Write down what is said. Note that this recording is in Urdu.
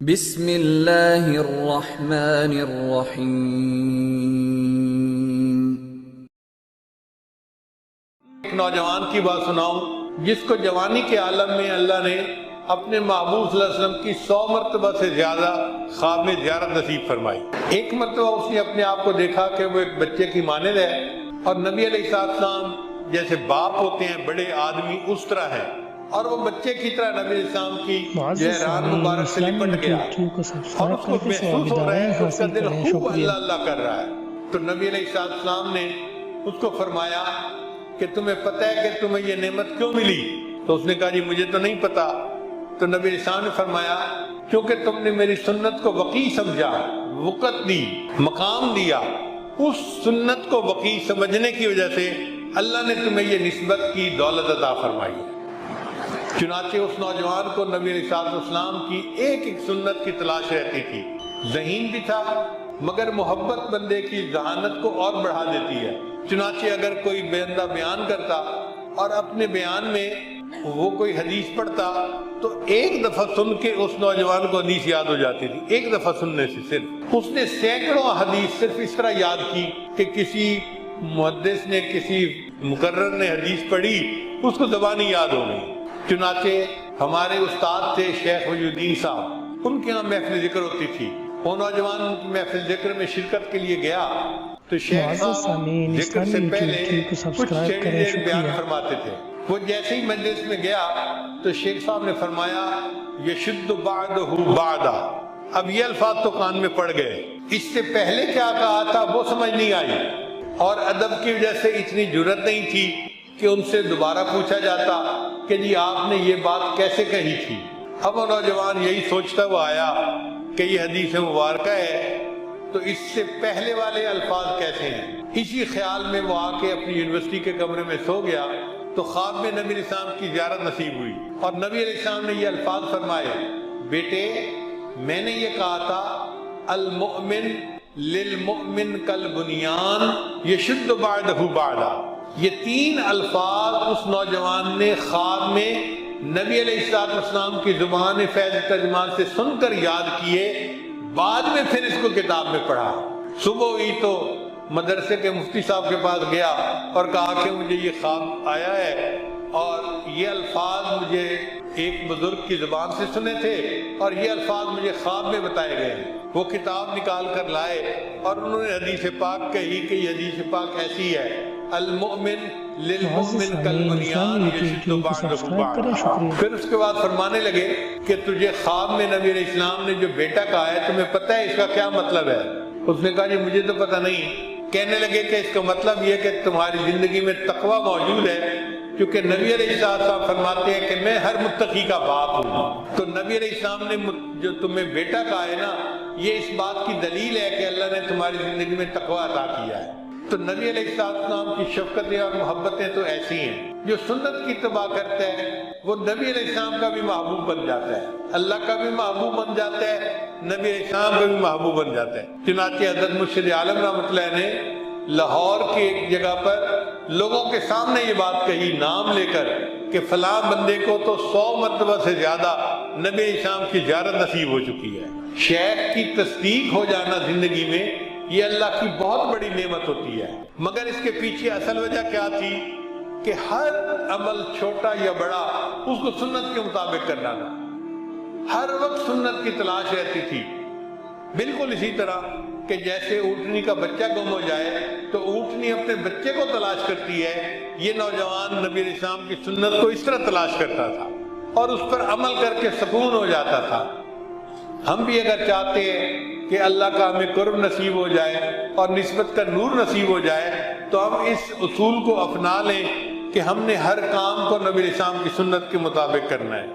بسم اللہ الرحمن الرحیم۔ ایک نوجوان کی بات سناؤں جس کو جوانی کے عالم میں اللہ نے اپنے محبوب صلی اللہ علیہ وسلم کی 100 مرتبہ سے زیادہ خواب میں زیارت نصیب فرمائی۔ ایک مرتبہ اس نے اپنے آپ کو دیکھا کہ وہ ایک بچے کی مانند ہے اور نبی علیہ السلام جیسے باپ ہوتے ہیں بڑے آدمی اس طرح ہے، اور وہ بچے کی طرح نبی علیہ السلام کی ران مبارک سے لپٹ گیا اور اس کو محسوس ہو رہا ہے کہ اس کا دل خوب اللہ اللہ کر رہا ہے۔ تو نبی علیہ السلام نے اس کو فرمایا کہ تمہیں پتہ ہے کہ تمہیں یہ نعمت کیوں ملی؟ تو اس نے کہا جی مجھے تو نہیں پتا۔ تو نبی علیہ السلام نے فرمایا کیونکہ تم نے میری سنت کو وقی سمجھا، وقت دی، مقام دیا، اس سنت کو وقی سمجھنے کی وجہ سے اللہ نے تمہیں یہ نسبت کی دولت عطا فرمائی۔ چنانچہ اس نوجوان کو نبی علیہ السلام کی ایک ایک سنت کی تلاش رہتی تھی۔ ذہین بھی تھا مگر محبت بندے کی ذہانت کو اور بڑھا دیتی ہے۔ چنانچہ اگر کوئی بندہ بیان کرتا اور اپنے بیان میں وہ کوئی حدیث پڑھتا تو ایک دفعہ سن کے اس نوجوان کو حدیث یاد ہو جاتی تھی، ایک دفعہ سننے سے صرف۔ اس نے سینکڑوں حدیث صرف اس طرح یاد کی کہ کسی محدث نے، کسی مقرر نے حدیث پڑھی، اس کو زبانی یاد ہو گئی۔ چنانچہ ہمارے استاد تھے شیخ ولی الدین صاحب، ان کے یہاں محفل ذکر ہوتی تھی۔ وہ نوجوان محفل ذکر میں شرکت کے لیے گیا تو شیخ صاحب ذکر سے پہلے کچھ چیزیں بیان فرماتے تھے۔ وہ جیسے ہی مجلس میں گیا تو شیخ صاحب نے فرمایا یشد بعدہ بعدا۔ اب یہ الفاظ تو کان میں پڑ گئے، اس سے پہلے کیا کہا تھا وہ سمجھ نہیں آئی، اور ادب کی وجہ سے اتنی جرأت نہیں تھی کہ ان سے دوبارہ پوچھا جاتا کہ جی آپ نے یہ بات کیسے کہی تھی۔ اب وہ نوجوان یہی سوچتا ہوا آیا کہ یہ حدیث مبارکہ ہے تو اس سے پہلے والے الفاظ کیسے ہیں۔ اسی خیال میں وہ آ کے اپنی یونیورسٹی کے کمرے میں سو گیا تو خواب میں نبی علیہ السلام کی زیارت نصیب ہوئی، اور نبی علیہ السلام نے یہ الفاظ فرمائے بیٹے میں نے یہ کہا تھا المؤمن للمؤمن کالبنیان یشد بعدہ بعدا۔ یہ تین الفاظ اس نوجوان نے خواب میں نبی علیہ السلام کی زبان فیض ترجمان سے سن کر یاد کیے، بعد میں پھر اس کو کتاب میں پڑھا۔ صبح ہوئی تو مدرسے کے مفتی صاحب کے پاس گیا اور کہا کہ مجھے یہ خواب آیا ہے اور یہ الفاظ مجھے ایک بزرگ کی زبان سے سنے تھے اور یہ الفاظ مجھے خواب میں بتائے گئے ہیں۔ وہ کتاب نکال کر لائے اور انہوں نے حدیث پاک کہی کہ یہ حدیث پاک ایسی ہے المؤمن للمؤمن کالبنیان یشد بعدہ بعدا۔ پھر اس کے بعد فرمانے لگے کہ تجھے خواب میں نبی علیہ السلام نے جو بیٹا کہا ہے تمہیں پتہ ہے اس کا کیا مطلب ہے؟ اس نے کہا جی مجھے تو پتہ نہیں۔ کہنے لگے کہ اس کا مطلب یہ کہ تمہاری زندگی میں تقوی موجود ہے، کیونکہ نبی علیہ السلام فرماتے ہیں کہ میں ہر متقی کا باپ ہوں۔ تو نبی علیہ السلام نے جو تمہیں بیٹا کہا ہے نا، یہ اس بات کی دلیل ہے کہ اللہ نے تمہاری زندگی میں تقوی عطا کیا ہے۔ تو نبی علیہ السلام کی شفقتیں اور محبتیں تو ایسی ہیں، جو سنت کی اتباع کرتا ہے وہ نبی علیہ السلام کا بھی محبوب بن جاتا ہے، اللہ کا بھی محبوب بن جاتا ہے، نبی علیہ السلام کا بھی محبوب بن جاتا ہے۔ چنانچہ حضرت مرشد عالم رحمۃ اللہ نے لاہور کی ایک جگہ پر لوگوں کے سامنے یہ بات کہی نام لے کر کہ فلاں بندے کو تو 100 مرتبہ سے زیادہ نبی علیہ السلام کی زیارت نصیب ہو چکی ہے۔ شیخ کی تصدیق ہو جانا زندگی میں یہ اللہ کی بہت بڑی نعمت ہوتی ہے، مگر اس کے پیچھے اصل وجہ کیا تھی کہ ہر عمل چھوٹا یا بڑا اس کو سنت کے مطابق کرنا تھا، ہر وقت سنت کی تلاش رہتی تھی۔ بالکل اسی طرح کہ جیسے اونٹنی کا بچہ گم ہو جائے تو اونٹنی اپنے بچے کو تلاش کرتی ہے، یہ نوجوان نبی علیہ السلام کی سنت کو اس طرح تلاش کرتا تھا اور اس پر عمل کر کے سکون ہو جاتا تھا۔ ہم بھی اگر چاہتے ہیں کہ اللہ کا ہمیں قرب نصیب ہو جائے اور نسبت کا نور نصیب ہو جائے تو ہم اس اصول کو اپنا لیں کہ ہم نے ہر کام کو نبی علیہ السلام کی سنت کے مطابق کرنا ہے۔